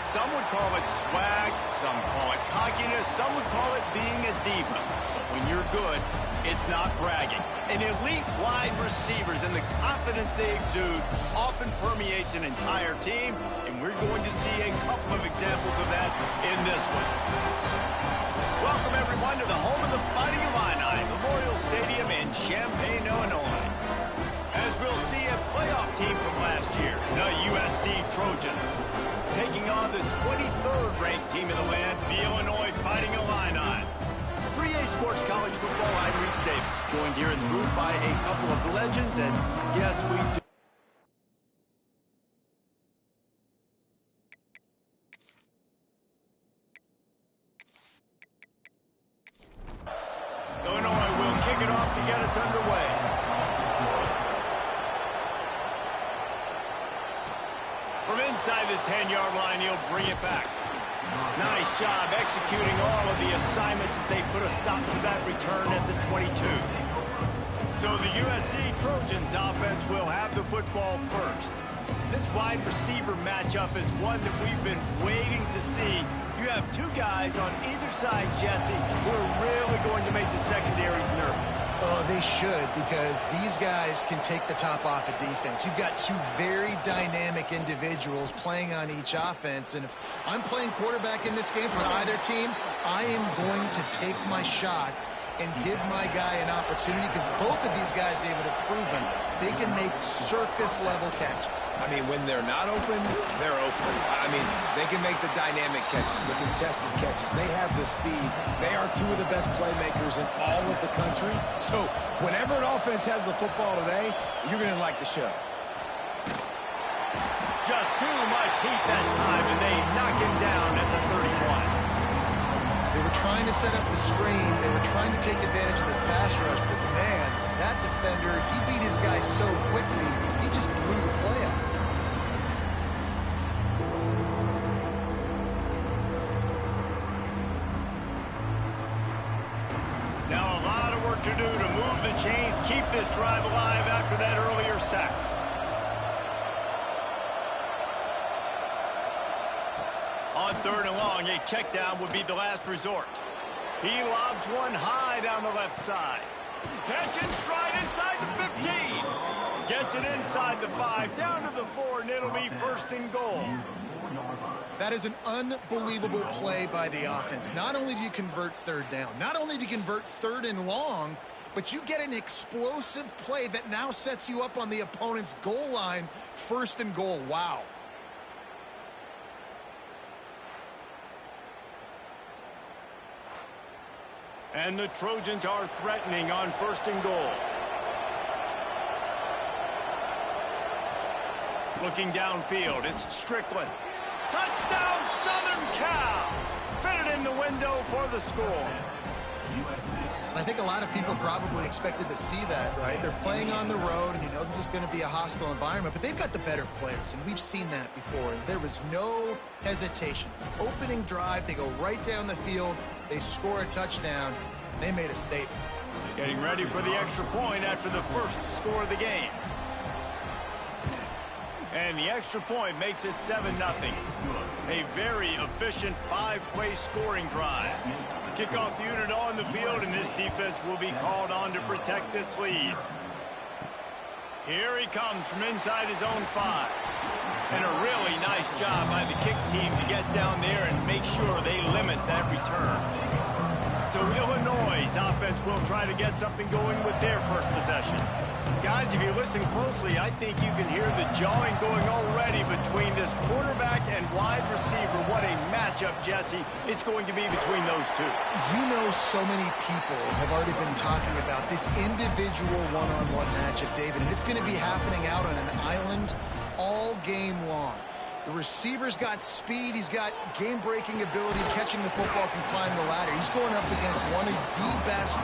Some would call it swag, some call it cockiness, some would call it being a diva. But when you're good, it's not bragging. And elite wide receivers and the confidence they exude often permeates an entire team, and we're going to see a couple of examples of that in this one. Welcome, everyone, to the home of the Fighting Illini, Memorial Stadium in Champaign, Illinois. As we'll see a playoff team from last year, the USC Trojans, taking on the 23rd ranked team in the land, the Illinois Fighting Illini. 3A Sports College Football, I'm Reese Davis, joined here in the booth by a couple of legends, and yes, we do. Illinois will kick it off to get us underway. From inside the 10-yard line, he'll bring it back. Nice job executing all of the assignments as they put a stop to that return at the 22. So the USC Trojans offense will have the football first. This wide receiver matchup is one that we've been waiting to see. You have two guys on either side, Jesse, who are really going to make the secondaries nervous. Oh, they should, because these guys can take the top off of defense. You've got two very dynamic individuals playing on each offense, and if I'm playing quarterback in this game for either team, I am going to take my shots and give my guy an opportunity, because both of these guys, David, have proven they can make circus-level catches. I mean, when they're not open, they're open. I mean, they can make the dynamic catches, the contested catches. They have the speed. They are two of the best playmakers in all of the country. So whenever an offense has the football today, you're going to like the show. Just too much heat that time, and they knock him down at the 31. They were trying to set up the screen. They were trying to take advantage of this pass rush, but man, that defender, he beat his guy so quickly, he just blew the play up. Now a lot of work to do to move the chains, keep this drive alive after that earlier sack. On 3rd and long, a check down would be the last resort. He lobs one high down the left side. Catch in stride inside the 15. Gets it inside the 5, down to the 4, and it'll be 1st and goal. That is an unbelievable play by the offense. Not only do you convert 3rd down, not only do you convert 3rd and long, but you get an explosive play that now sets you up on the opponent's goal line, 1st and goal. Wow. And the Trojans are threatening on 1st and goal. Looking downfield, it's Strickland. Touchdown, Southern Cal! Fitted in the window for the score. I think a lot of people probably expected to see that, right? They're playing on the road, and you know this is going to be a hostile environment, but they've got the better players, and we've seen that before. There was no hesitation. Opening drive, they go right down the field, they score a touchdown, and they made a statement. Getting ready for the extra point after the first score of the game. And the extra point makes it 7-0. A very efficient 5-play scoring drive. Kickoff unit on the field, and this defense will be called on to protect this lead. Here he comes from inside his own 5. And a really nice job by the kick team to get down there and make sure they limit that return. So Illinois' offense will try to get something going with their first possession. Guys, if you listen closely, I think you can hear the jawing going already between this quarterback and wide receiver. What a matchup, Jesse, it's going to be between those two. You know, so many people have already been talking about this individual one-on-one matchup, David, and it's going to be happening out on an island all game long. The receiver's got speed, he's got game-breaking ability, catching the football, can climb the ladder. He's going up against one of the best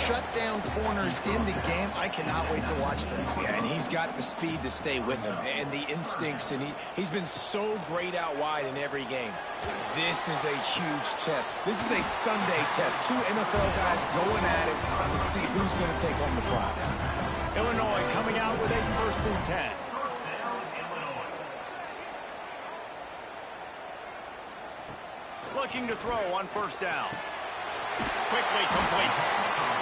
shutdown corners in the game. I cannot wait to watch this. Yeah, and he's got the speed to stay with him and the instincts, and he's been so great out wide in every game. This is a huge test. This is a Sunday test. Two NFL guys going at it to see who's going to take home the prize. Illinois coming out. coming out with a 1st and 10. looking to throw on first down. Quickly complete.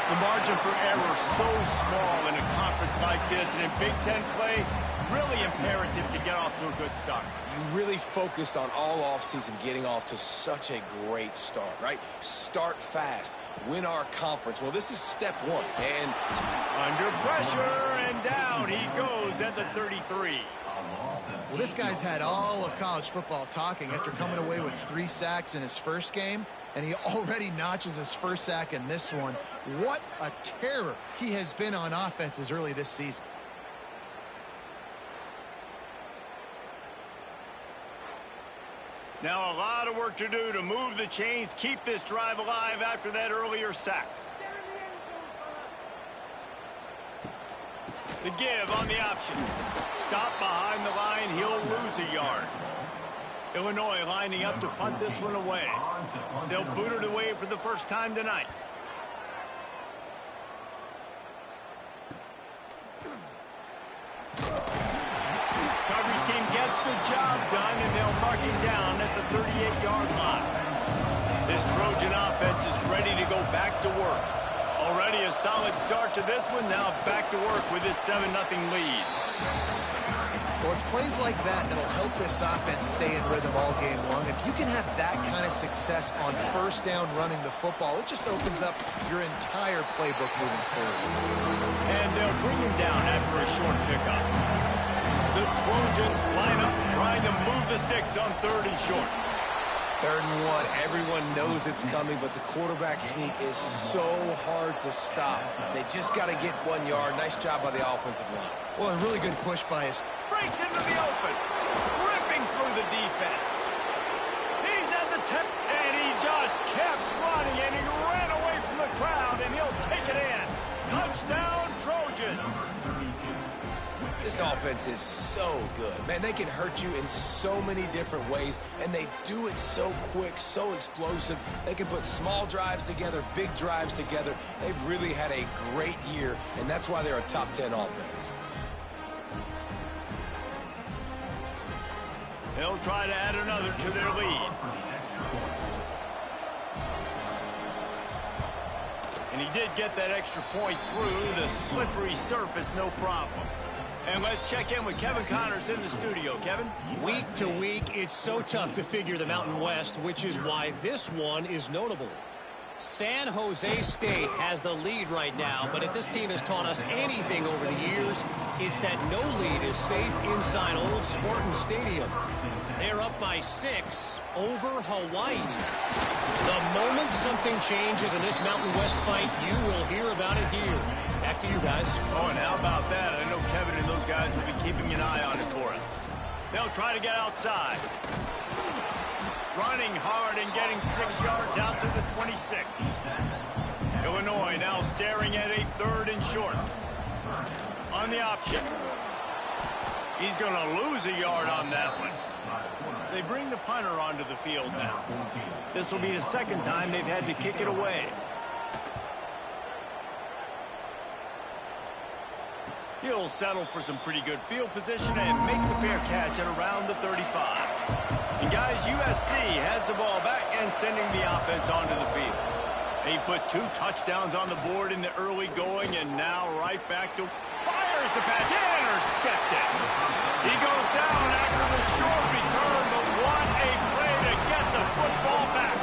The margin for error so small in a conference like this, and in Big Ten play, really imperative to get off to a good start. You really focus on all offseason getting off to such a great start, right? Start fast. Win our conference. Well, this is step one. And under pressure, and down he goes at the 33. Well, this guy's had all of college football talking after coming away with 3 sacks in his first game, and he already notches his first sack in this one. What a terror he has been on offenses early this season. Now a lot of work to do to move the chains, keep this drive alive after that earlier sack. The give on the option. Stop behind the line, he'll lose a yard. Illinois lining up to punt this one away. They'll boot it away for the first time tonight. Coverage team gets the job done, and they'll mark him down at the 38-yard line. This Trojan offense is ready to go back to work. Already a solid start to this one. Now back to work with this 7-0 lead. Well, it's plays like that that'll help this offense stay in rhythm all game long. If you can have that kind of success on first down running the football, it just opens up your entire playbook moving forward. And they'll bring him down after a short pickup. The Trojans line up trying to move the sticks on 3rd and short. 3rd and 1, everyone knows it's coming, but the quarterback sneak is so hard to stop. They just got to get 1 yard. Nice job by the offensive line. Well, a really good push by his... Breaks into the open, ripping through the defense. He's at the tip, and he just kept running, and he ran away from the crowd, and he'll take it in. Touchdown, Trojans. This offense is so good. Man, they can hurt you in so many different ways, and they do it so quick, so explosive. They can put small drives together, big drives together. They've really had a great year, and that's why they're a top 10 offense. They'll try to add another to their lead. And he did get that extra point through the slippery surface, no problem. And let's check in with Kevin Connors in the studio. Kevin? Week to week, it's so tough to figure the Mountain West, which is why this one is notable. San Jose State has the lead right now, but if this team has taught us anything over the years, it's that no lead is safe inside Old Spartan Stadium. They're up by 6 over Hawaii. The moment something changes in this Mountain West fight, you will hear about it here. Back to you guys. Oh, and how about that? I know Kevin and those guys will be keeping an eye on it for us. They'll try to get outside. Running hard and getting 6 yards out to the 26. Illinois now staring at a 3rd and short. On the option. He's going to lose a yard on that one. They bring the punter onto the field now. This will be the 2nd time they've had to kick it away. He'll settle for some pretty good field position and make the fair catch at around the 35. And guys, USC has the ball back and sending the offense onto the field. He put 2 touchdowns on the board in the early going, and now right back to... Fires the pass, intercepted. He goes down after the short return, but what a play to get the football back.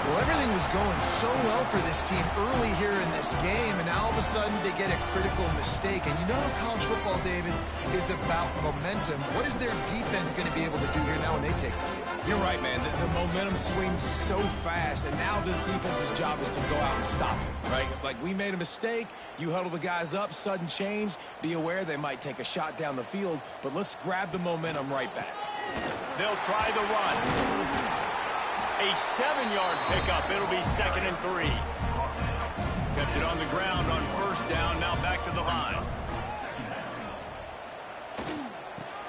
Well, everything was going so well for this team early here in this game, and now all of a sudden they get a critical mistake. And you know how college football, David, is about momentum. What is their defense going to be able to do here now when they take the field? You're right, man. The momentum swings so fast, and now this defense's job is to go out and stop it, right? Like, we made a mistake. You huddle the guys up, sudden change. Be aware they might take a shot down the field, but let's grab the momentum right back. They'll try the run. A 7-yard pickup. It'll be 2nd and 3. Kept it on the ground on first down. Now back to the line.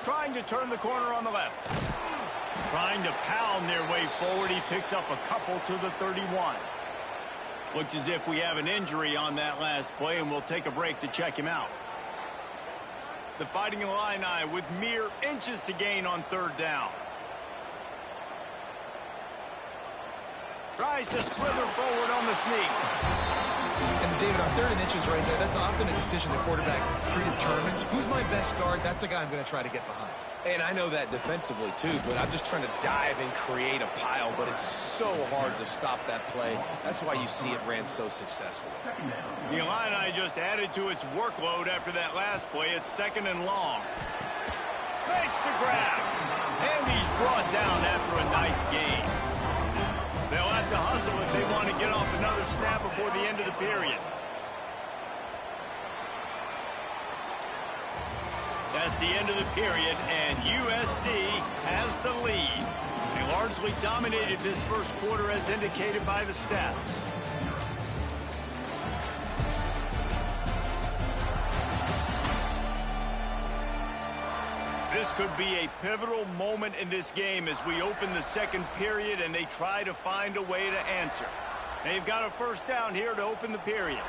Trying to turn the corner on the left. Trying to pound their way forward. He picks up a couple to the 31. Looks as if we have an injury on that last play, and we'll take a break to check him out. The Fighting Illini with mere inches to gain on 3rd down. Tries to slither forward on the sneak. And David, on 3rd and inches right there, that's often a decision the quarterback predetermines. Who's my best guard? That's the guy I'm going to try to get behind. And I know that defensively, too, but I'm just trying to dive and create a pile, but it's so hard to stop that play. That's why you see it ran so successfully. The Illini just added to its workload after that last play. It's 2nd and long. Makes the grab. And he's brought down after a nice gain. They'll have to hustle if they want to get off another snap before the end of the period. That's the end of the period, and USC has the lead. They largely dominated this first quarter as indicated by the stats. This could be a pivotal moment in this game as we open the second period and they try to find a way to answer. They've got a first down here to open the period.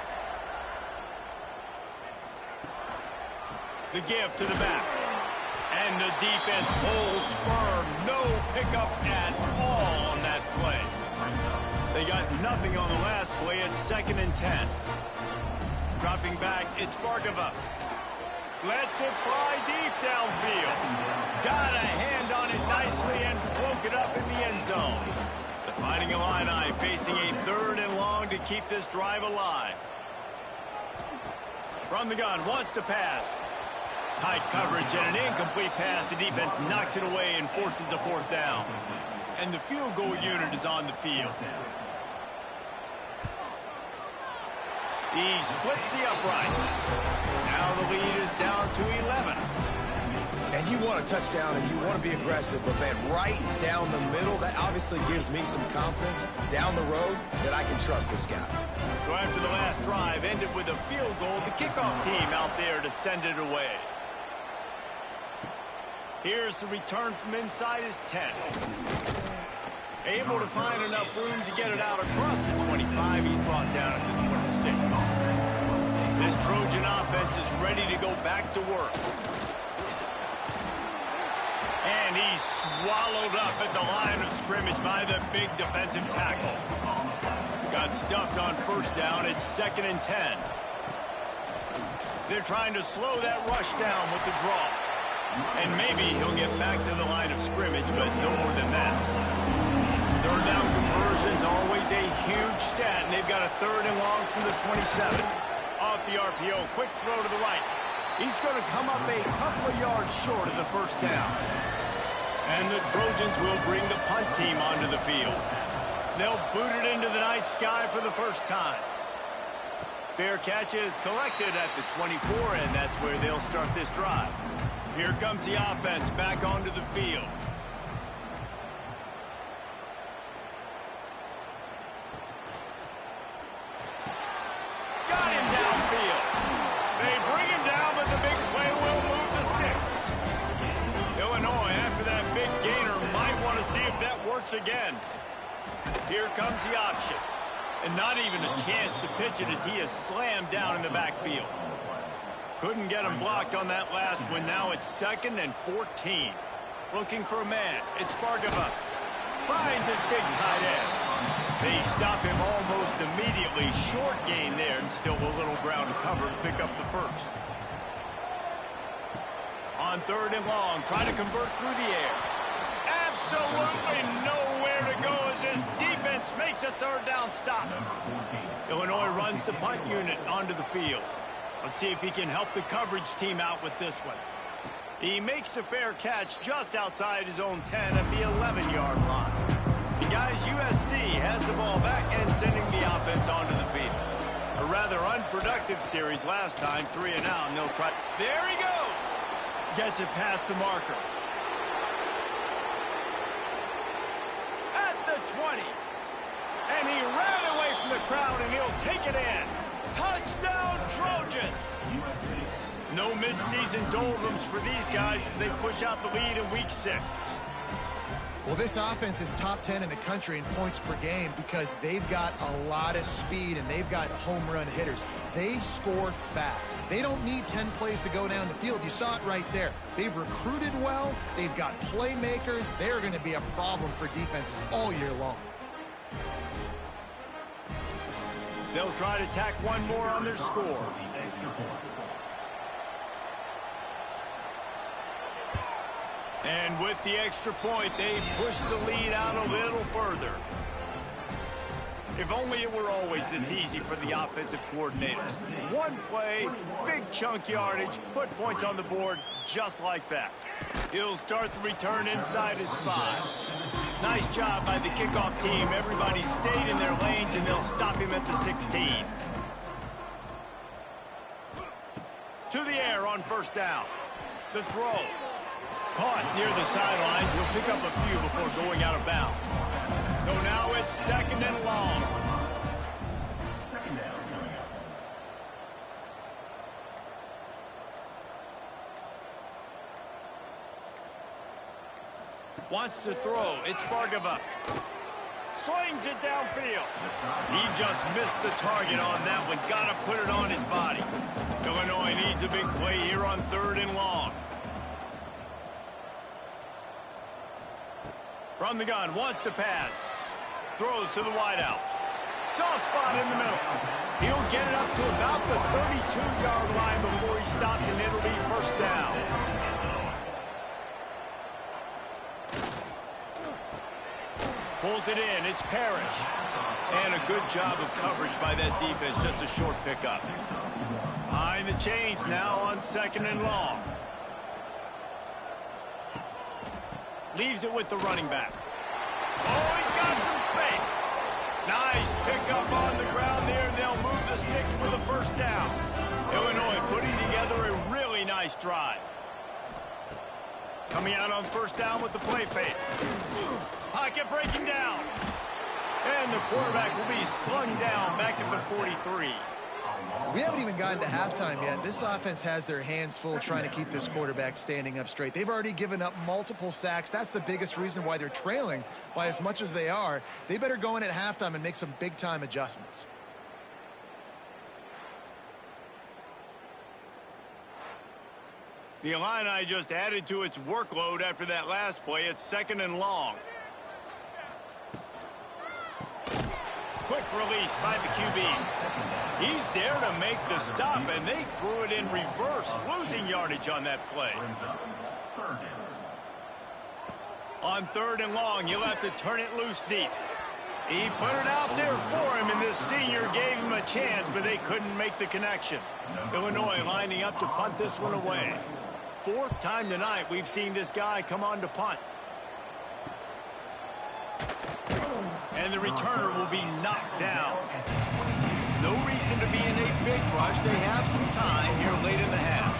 The give to the back. And the defense holds firm. No pickup at all on that play. They got nothing on the last play. It's 2nd and 10. Dropping back, it's Barkova. Lets it fly deep downfield. Got a hand on it nicely and broke it up in the end zone. The Fighting Illini facing a 3rd and long to keep this drive alive. From the gun, wants to pass. Tight coverage and an incomplete pass. The defense knocks it away and forces a 4th down. And the field goal unit is on the field. He splits the upright. Now the lead is down to 11. And you want a touchdown and you want to be aggressive, but man, right down the middle, that obviously gives me some confidence down the road that I can trust this guy. So after the last drive ended with a field goal, the kickoff team out there to send it away. Here's the return from inside his 10. Able to find enough room to get it out across the 25. He's brought down at the 26. This Trojan offense is ready to go back to work. And he's swallowed up at the line of scrimmage by the big defensive tackle. Got stuffed on first down. It's 2nd and 10. They're trying to slow that rush down with the draw. And maybe he'll get back to the line of scrimmage, but no more than that. 3rd down conversion's always a huge stat, and they've got a 3rd and long from the 27. Off the RPO, quick throw to the right. He's going to come up a couple of yards short of the first down. And the Trojans will bring the punt team onto the field. They'll boot it into the night sky for the first time. Fair catch is collected at the 24, and that's where they'll start this drive. Here comes the offense back onto the field. Got him downfield. They bring him down, but the big play will move the sticks. Illinois, after that big gainer, might want to see if that works again. Here comes the option. And not even a chance to pitch it as he is slammed down in the backfield. Couldn't get him blocked on that last one. Now it's 2nd and 14. Looking for a man. It's Barkova. Finds his big tight end. They stop him almost immediately. Short gain there, and still a little ground to cover to pick up the first. On 3rd and long, try to convert through the air. Absolutely nowhere to go as this defense makes a 3rd down stop. Illinois runs the punt unit onto the field. Let's see if he can help the coverage team out with this one. He makes a fair catch just outside his own 10 at the 11-yard line. And guys, USC has the ball back and sending the offense onto the field. A rather unproductive series last time, 3 and out, and they'll try. There he goes. Gets it past the marker. At the 20. And he ran away from the crowd, and he'll take it in. Touchdown, Trojans! No midseason doldrums for these guys as they push out the lead in Week 6. Well, this offense is top 10 in the country in points per game because they've got a lot of speed and they've got home run hitters. They score fast. They don't need 10 plays to go down the field. You saw it right there. They've recruited well. They've got playmakers. They're going to be a problem for defenses all year long. They'll try to tack one more on their score. And with the extra point, they push the lead out a little further. If only it were always this easy for the offensive coordinators. One play, big chunk yardage, put points on the board just like that. He'll start the return inside his 5. Nice job by the kickoff team. Everybody stayed in their lanes, and they'll stop him at the 16. To the air on first down. The throw. Caught near the sidelines. He'll pick up a few before going out of bounds. So now it's second and long. Second down coming up. Wants to throw. It's Bargava. Slings it downfield. He just missed the target on that one. Got to put it on his body. Illinois needs a big play here on third and long. From the gun, wants to pass. Throws to the wideout. Soft spot in the middle. He'll get it up to about the 32-yard line before he stopped, and it'll be first down. Pulls it in. It's Parrish. And a good job of coverage by that defense. Just a short pickup. Behind the chains now on second and long. Leaves it with the running back. Oh, he's got some space. Nice pickup on the ground there. They'll move the sticks with a first down. Illinois putting together a really nice drive. Coming out on first down with the play fake. Pocket breaking down. And the quarterback will be slung down back at the 43. We haven't even gotten to halftime yet. This offense has their hands full trying to keep this quarterback standing up straight. They've already given up multiple sacks. That's the biggest reason why they're trailing by as much as they are. They better go in at halftime and make some big-time adjustments. The Illini just added to its workload after that last play. It's second and long. Quick release by the QB. He's there to make the stop, and they threw it in reverse, losing yardage on that play. On third and long, you'll have to turn it loose deep. He put it out there for him, and this senior gave him a chance, but they couldn't make the connection. Illinois lining up to punt this one away. Fourth time tonight we've seen this guy come on to punt. And the returner will be knocked down. No reason to be in a big rush. They have some time here late in the half.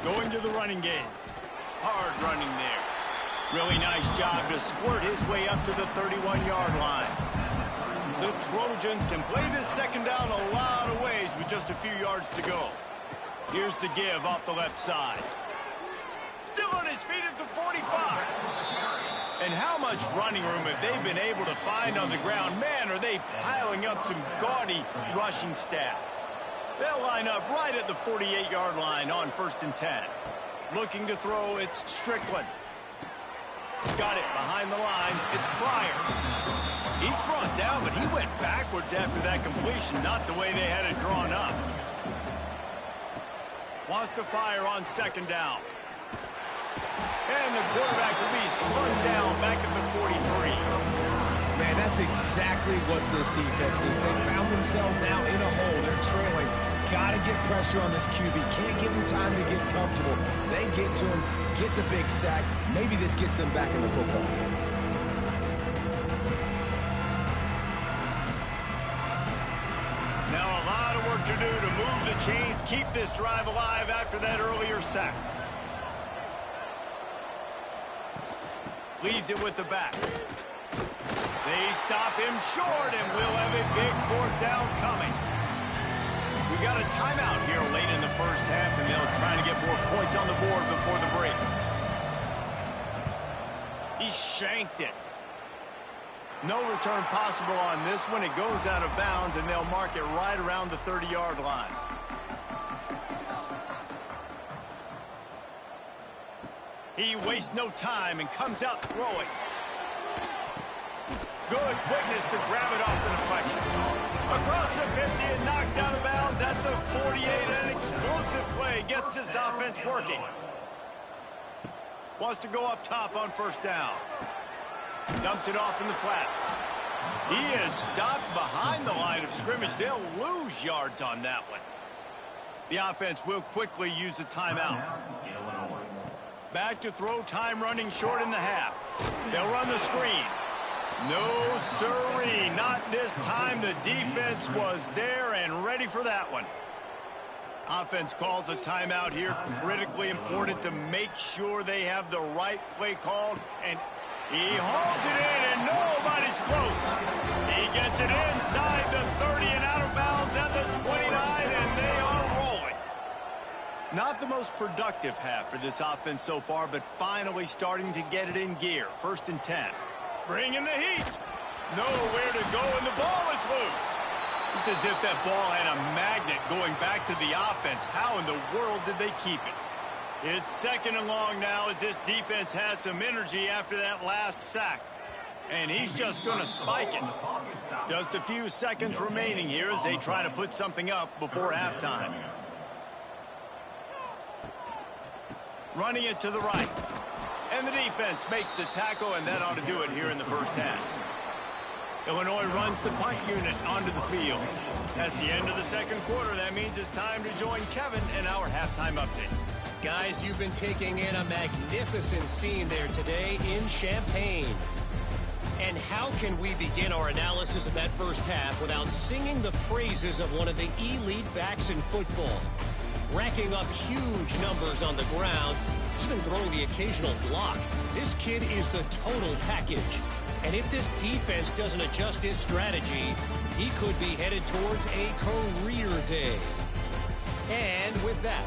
Going to the running game. Hard running there. Really nice job to squirt his way up to the 31-yard line. The Trojans can play this second down a lot of ways with just a few yards to go. Here's the give off the left side. Still on his feet at the 45. And how much running room have they been able to find on the ground? Man, are they piling up some gaudy rushing stats. They'll line up right at the 48-yard line on first and 10. Looking to throw, it's Strickland. Got it behind the line. It's Pryor. He's brought down, but he went backwards after that completion, not the way they had it drawn up. Wants to fire on second down. And the quarterback will be slung down back at the 43. Man, that's exactly what this defense needs. They found themselves now in a hole. They're trailing. Got to get pressure on this QB. Can't give him time to get comfortable. They get to him, get the big sack. Maybe this gets them back in the football game. Now a lot of work to do to move the chains, keep this drive alive after that earlier sack. Leaves it with the back. They stop him short, and we'll have a big fourth down coming. We got a timeout here late in the first half, and they'll try to get more points on the board before the break. He shanked it. No return possible on this one. It goes out of bounds, and they'll mark it right around the 30-yard line. He wastes no time and comes out throwing. Good quickness to grab it off the deflection. Across the 50 and knocked out of bounds at the 48. An explosive play gets this offense working. Wants to go up top on first down. Dumps it off in the flats. He is stopped behind the line of scrimmage. They'll lose yards on that one. The offense will quickly use a timeout. Back to throw, time running short in the half. They'll run the screen. No siree, not this time. The defense was there and ready for that one. Offense calls a timeout here. Critically important to make sure they have the right play called. And he hauls it in, and nobody's close. He gets it inside the 30 and out of bounds at the 29, and they are rolling. Not the most productive half for this offense so far, but finally starting to get it in gear. 1st and 10. Bringing the heat. Nowhere to go, and the ball is loose. It's as if that ball had a magnet going back to the offense. How in the world did they keep it? It's 2nd and long now as this defense has some energy after that last sack. And he's just going to spike it. Just a few seconds remaining here as they try to put something up before halftime. Running it to the right. And the defense makes the tackle, and that ought to do it here in the first half. Illinois runs the punt unit onto the field. That's the end of the 2nd quarter. That means it's time to join Kevin in our halftime update. Guys, you've been taking in a magnificent scene there today in Champaign. And how can we begin our analysis of that first half without singing the praises of one of the elite backs in football? Racking up huge numbers on the ground, even throwing the occasional block. This kid is the total package. And if this defense doesn't adjust its strategy, he could be headed towards a career day. And with that,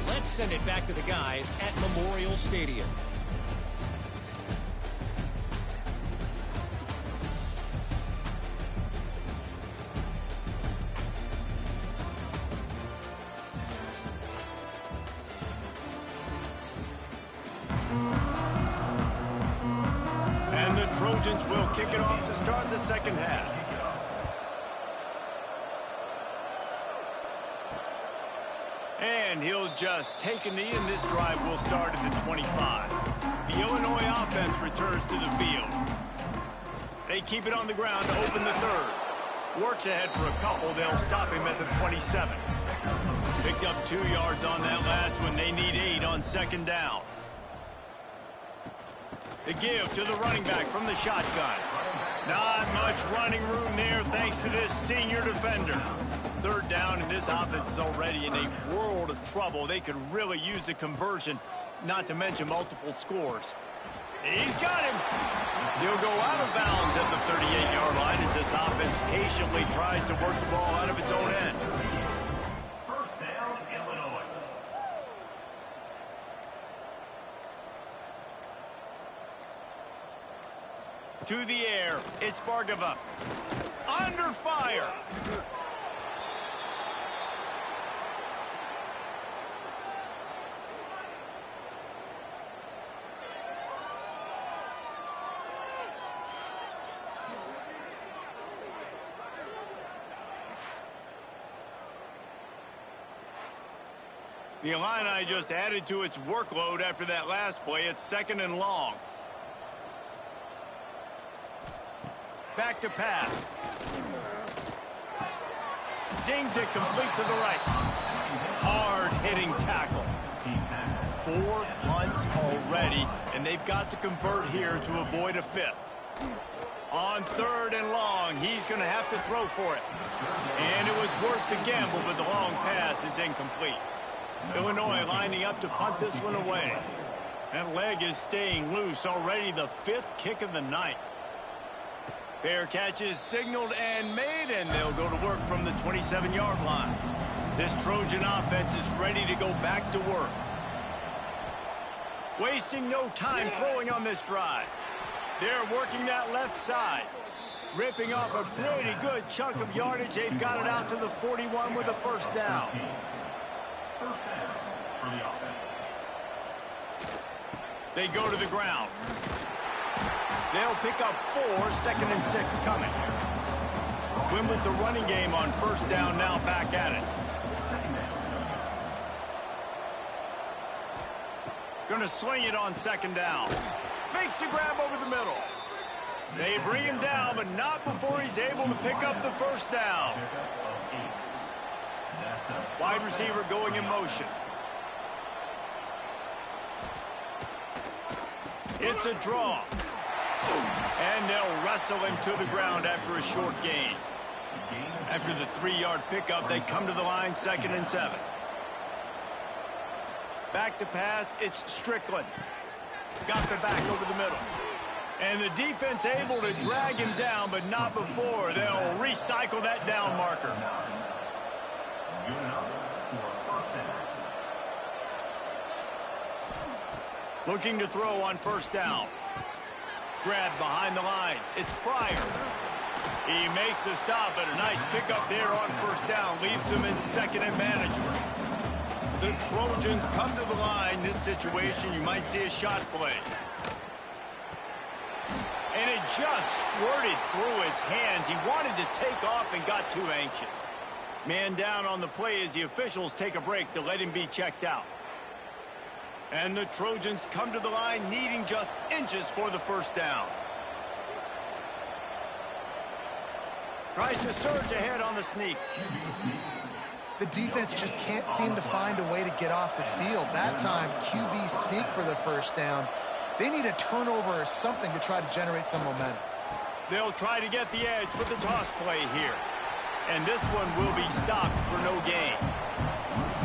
let's send it back to the guys at Memorial Stadium. And the Trojans will kick it off to start the 2nd half. And he'll just take a knee, and this drive will start at the 25. The Illinois offense returns to the field. They keep it on the ground to open the 3rd. Works ahead for a couple. They'll stop him at the 27. Picked up 2 yards on that last one. They need 8 on 2nd down. The give to the running back from the shotgun. Not much running room there thanks to this senior defender. 3rd down, and this offense is already in a world of trouble. They could really use a conversion, not to mention multiple scores. He's got him. He'll go out of bounds at the 38-yard line as this offense patiently tries to work the ball out of its own end. First down, Illinois. To the air, it's Bargava. Under fire. The Illini just added to its workload after that last play. It's 2nd and long. Back to pass. Zings it complete to the right. Hard-hitting tackle. 4 punts already, and they've got to convert here to avoid a 5th. On 3rd and long, he's going to have to throw for it. And it was worth the gamble, but the long pass is incomplete. Illinois lining up to punt this one away. That leg is staying loose. Already the 5th kick of the night. Fair catch is signaled and made, and they'll go to work from the 27-yard line. This Trojan offense is ready to go back to work. Wasting no time throwing on this drive. They're working that left side. Ripping off a pretty good chunk of yardage. They've got it out to the 41 with a 1st down. First down for the offense. They go to the ground. They'll pick up 4, 2nd and 6 coming. Win with the running game on first down, now back at it. Gonna swing it on 2nd down. Makes the grab over the middle. They bring him down, but not before he's able to pick up the first down. Wide receiver going in motion. It's a draw. And they'll wrestle him to the ground after a short gain. After the 3-yard pickup, they come to the line, 2nd and 7. Back to pass, it's Strickland. Got the back over the middle. And the defense able to drag him down, but not before. They'll recycle that down marker. Looking to throw on first down. Grab behind the line. It's Pryor. He makes the stop, but a nice pickup there on first down. Leaves him in 2nd and manageable. The Trojans come to the line. This situation, you might see a shot play. And it just squirted through his hands. He wanted to take off and got too anxious. Man down on the play as the officials take a break to let him be checked out. And the Trojans come to the line needing just inches for the first down. Tries to surge ahead on the sneak. The defense just can't seem to find a way to get off the field. That time, QB sneak for the first down. They need a turnover or something to try to generate some momentum. They'll try to get the edge with the toss play here. And this one will be stopped for no gain.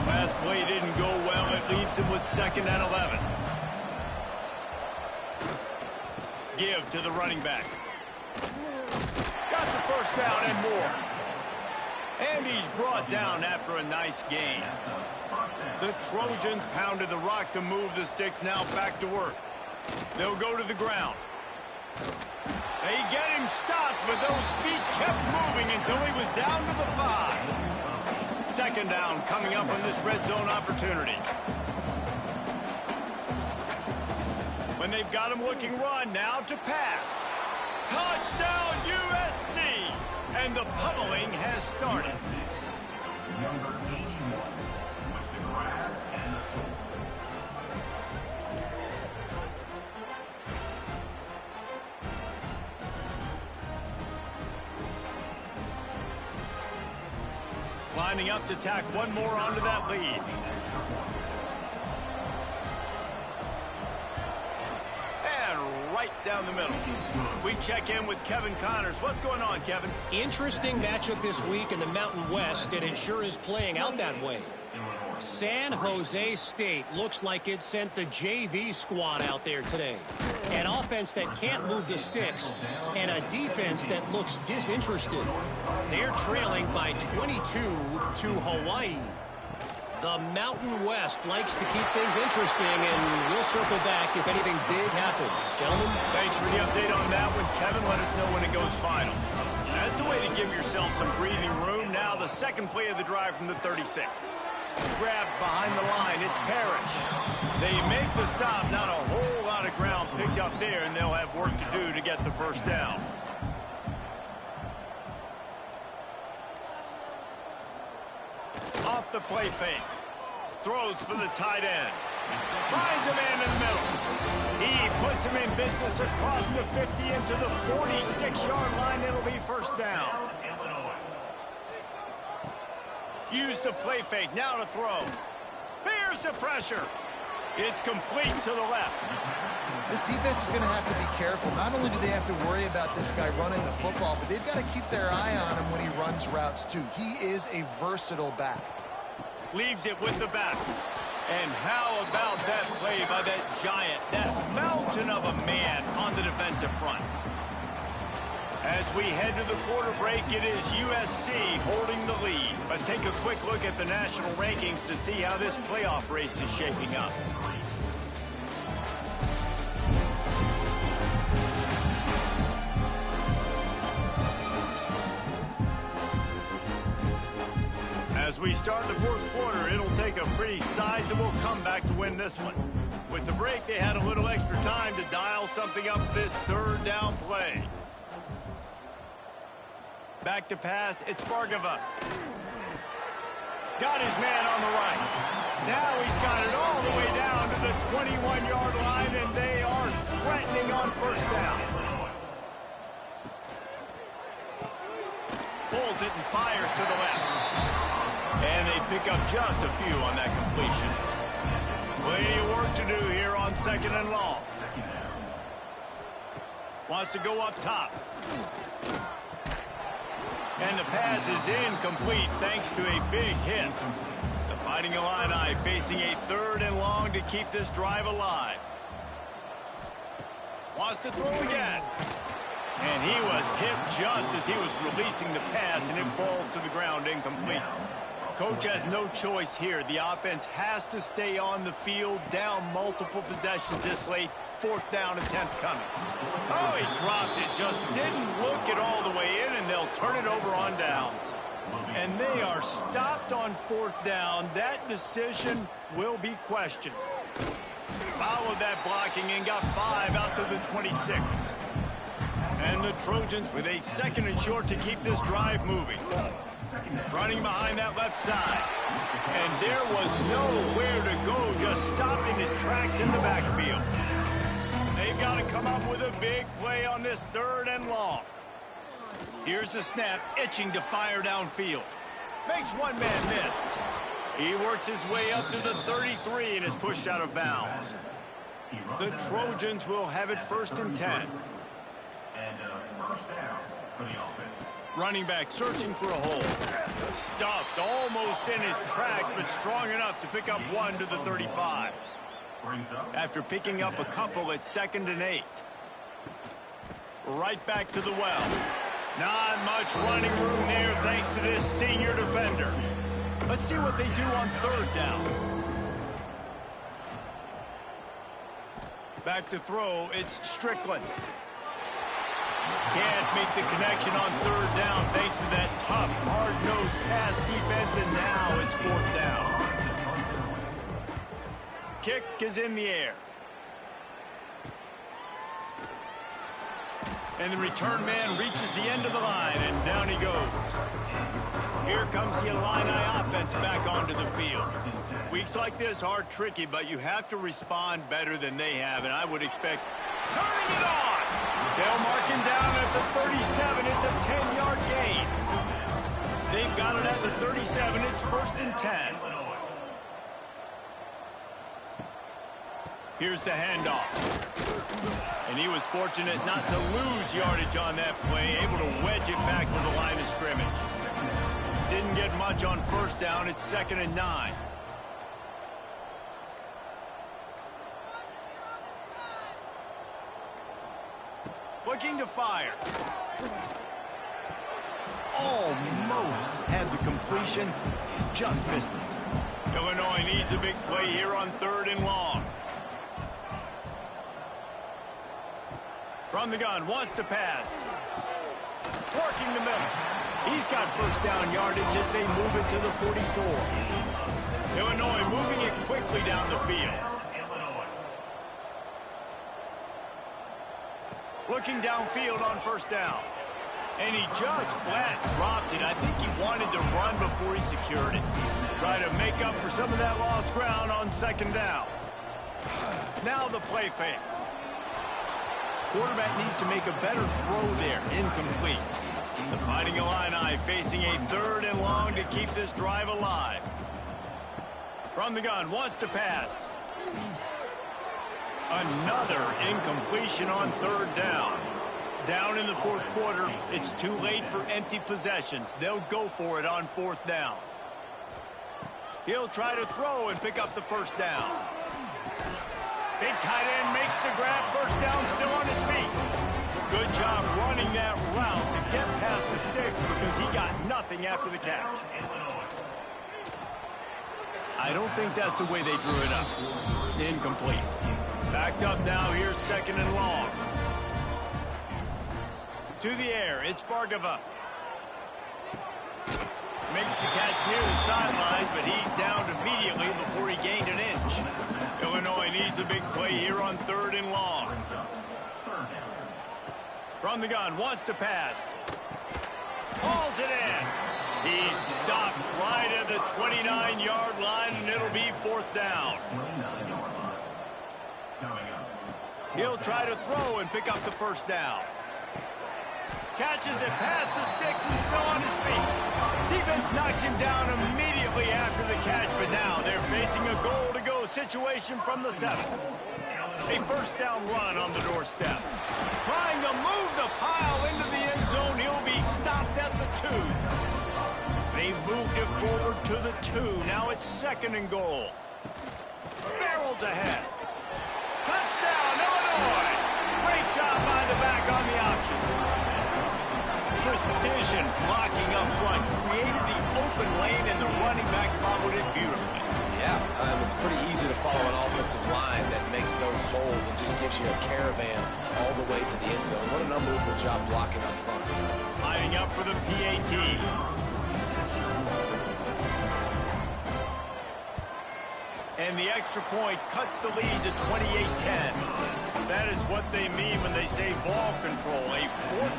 Last play didn't go well. It leaves him with 2nd and 11. Give to the running back. Got the first down and more. And he's brought down after a nice gain. The Trojans pounded the rock to move the sticks, now back to work. They'll go to the ground. They get him stopped, but those feet kept moving until he was down to the 5. 2nd down coming up on this red zone opportunity. When they've got him looking run, now to pass. Touchdown USC! And the pummeling has started. Number 81 with the grab and the score. Lining up to tack one more onto that lead. And right down the middle. We check in with Kevin Connors. What's going on, Kevin? Interesting matchup this week in the Mountain West, and it sure is playing out that way. San Jose State looks like it sent the JV squad out there today. An offense that can't move the sticks, and a defense that looks disinterested. They're trailing by 22 to Hawaii. The Mountain West likes to keep things interesting, and we'll circle back if anything big happens. Gentlemen, thanks for the update on that one, Kevin. Let us know when it goes final. That's a way to give yourself some breathing room. Now the second play of the drive from the 36. Grab behind the line. It's Parrish. They make the stop. Not a whole lot of ground picked up there, and they'll have work to do to get the first down. Off the play fake. Throws for the tight end. Finds a man in the middle. He puts him in business across the 50 into the 46-yard line. It'll be first down. Use the play fake. Now to throw. Here's the pressure. It's complete to the left. This defense is going to have to be careful. Not only do they have to worry about this guy running the football, but they've got to keep their eye on him when he runs routes too. He is a versatile back. Leaves it with the back. And how about that play by that giant, that mountain of a man on the defensive front? As we head to the quarter break, it is USC holding the lead. Let's take a quick look at the national rankings to see how this playoff race is shaping up. As we start the fourth quarter, it'll take a pretty sizable comeback to win this one. With the break, they had a little extra time to dial something up this third down play. Back to pass, it's Bargava. Got his man on the right. Now he's got it all the way down to the 21-yard line, and they are threatening on first down. Pulls it and fires to the left. And they pick up just a few on that completion. Plenty of work to do here on second and long. Wants to go up top. And the pass is incomplete thanks to a big hit. The Fighting Illini facing a third and long to keep this drive alive. Wants to throw again. And he was hit just as he was releasing the pass, and it falls to the ground incomplete. Coach has no choice here. The offense has to stay on the field, down multiple possessions this late. Fourth down attempt coming. Oh, he dropped it. Just didn't look it all the way in, and they'll turn it over on downs. And they are stopped on fourth down. That decision will be questioned. Followed that blocking and got 5 out to the 26. And the Trojans with a second and short to keep this drive moving. Running behind that left side. And there was nowhere to go, just stopped in his tracks in the backfield. They've got to come up with a big play on this third and long. Here's the snap, itching to fire downfield. Makes one man miss. He works his way up to the 33 and is pushed out of bounds. The Trojans will have it first and 10. And first down for the offense. Running back searching for a hole. Stuffed almost in his tracks, but strong enough to pick up 1 to the 35. After picking up a couple at 2nd and 8. Right back to the well. Not much running room there thanks to this senior defender. Let's see what they do on third down. Back to throw, it's Strickland. Can't make the connection on third down thanks to that tough, hard-nosed pass defense, and now it's fourth down. Kick is in the air. And the return man reaches the end of the line, and down he goes. Here comes the Illini offense back onto the field. Weeks like this are tricky, but you have to respond better than they have, and I would expect turning it on. They'll mark him down at the 37. It's a 10-yard gain. They've got it at the 37. It's first and 10. Here's the handoff. And he was fortunate not to lose yardage on that play, able to wedge it back to the line of scrimmage. Didn't get much on first down. It's 2nd and 9. Looking to fire. Almost had the completion, just missed it. Illinois needs a big play here on third and long. From the gun, wants to pass. Working the middle. He's got first down yardage as they move it to the 44. Illinois moving it quickly down the field. Looking downfield on first down. And he just flat dropped it. I think he wanted to run before he secured it. Try to make up for some of that lost ground on second down. Now the play fake. Quarterback needs to make a better throw there. Incomplete. The Fighting Illini facing a third and long to keep this drive alive. From the gun, wants to pass. Another incompletion on third down. Down in the fourth quarter, it's too late for empty possessions. They'll go for it on fourth down. He'll try to throw and pick up the first down. Big tight end makes the grab. First down, still on his feet. Good job running that route to get past the sticks because he got nothing after the catch. I don't think that's the way they drew it up. Incomplete. Backed up now, here's 2nd and long. To the air, it's Bargava. Makes the catch near the sideline, but he's down immediately before he gained an inch. Illinois needs needs a big play here on 3rd and long. From the gun, wants to pass. Hauls it in. He's stopped right at the 29-yard line, and it'll be 4th down. He'll try to throw and pick up the 1st down. Catches it past the sticks and still on his feet. Defense knocks him down immediately after the catch, but now they're facing a goal-to-go situation from the 7. A 1st down run on the doorstep. Trying to move the pile into the end zone. He'll be stopped at the 2. They've moved it forward to the 2. Now it's 2nd and goal. Barrels ahead. Touchdown, Illinois! Great job by the back on the option. Precision blocking up front. Created the open lane, and the running back followed it beautifully. Yeah, it's pretty easy to follow an offensive line that makes those holes and just gives you a caravan all the way to the end zone. What an unbelievable job blocking up front. Lining up for the PAT. And the extra point cuts the lead to 28-10. That is what they mean when they say ball control, a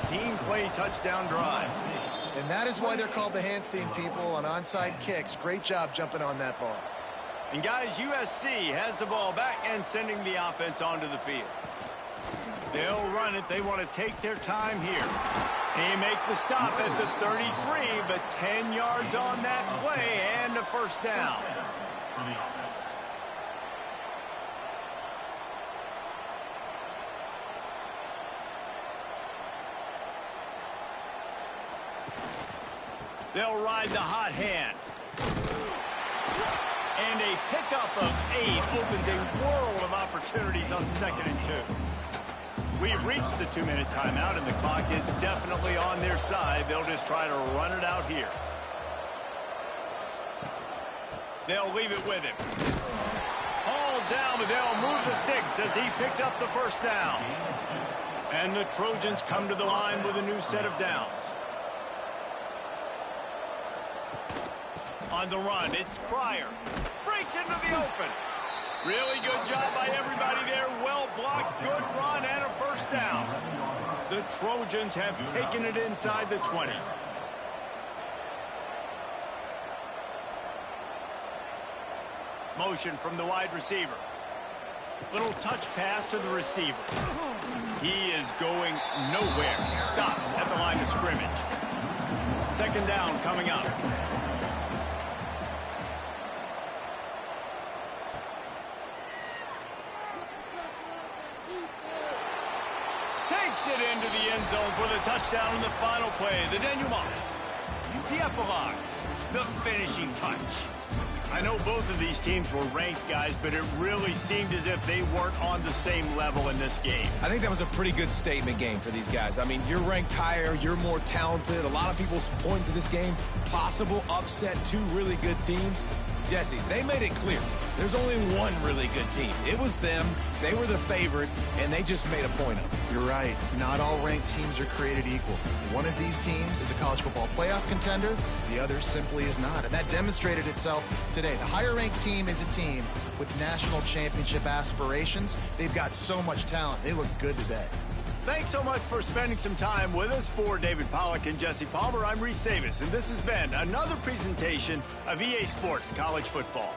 14-play touchdown drive. And that is why they're called the Handstein people on onside kicks. Great job jumping on that ball. And guys, USC has the ball back and sending the offense onto the field. They'll run it. They want to take their time here. They make the stop at the 33, but 10 yards on that play and a 1st down. They'll ride the hot hand. And a pickup of 8 opens a world of opportunities on 2nd and 2. We've reached the 2-minute timeout, and the clock is definitely on their side. They'll just try to run it out here. They'll leave it with him. Hauled down, but they'll move the sticks as he picks up the 1st down. And the Trojans come to the line with a new set of downs. On the run, it's Pryor. Breaks into the open. Really good job by everybody there. Well blocked, good run, and a 1st down. The Trojans have taken it inside the 20. Motion from the wide receiver. Little touch pass to the receiver. He is going nowhere. Stop at the line of scrimmage. 2nd down coming up. Takes it into the end zone for the touchdown in the final play. The denouement. The epilogue. The finishing touch. I know both of these teams were ranked, guys, but it really seemed as if they weren't on the same level in this game. I think that was a pretty good statement game for these guys. I mean, you're ranked higher, you're more talented. A lot of people point to this game. Possible upset, 2 really good teams. Jesse, they made it clear. There's only one really good team. It was them. They were the favorite, and they just made a point of it. You're right. Not all ranked teams are created equal. One of these teams is a college football playoff contender. The other simply is not. And that demonstrated itself today. The higher-ranked team is a team with national championship aspirations. They've got so much talent. They look good today. Thanks so much for spending some time with us. For David Pollack and Jesse Palmer, I'm Reese Davis, and this has been another presentation of EA Sports College Football.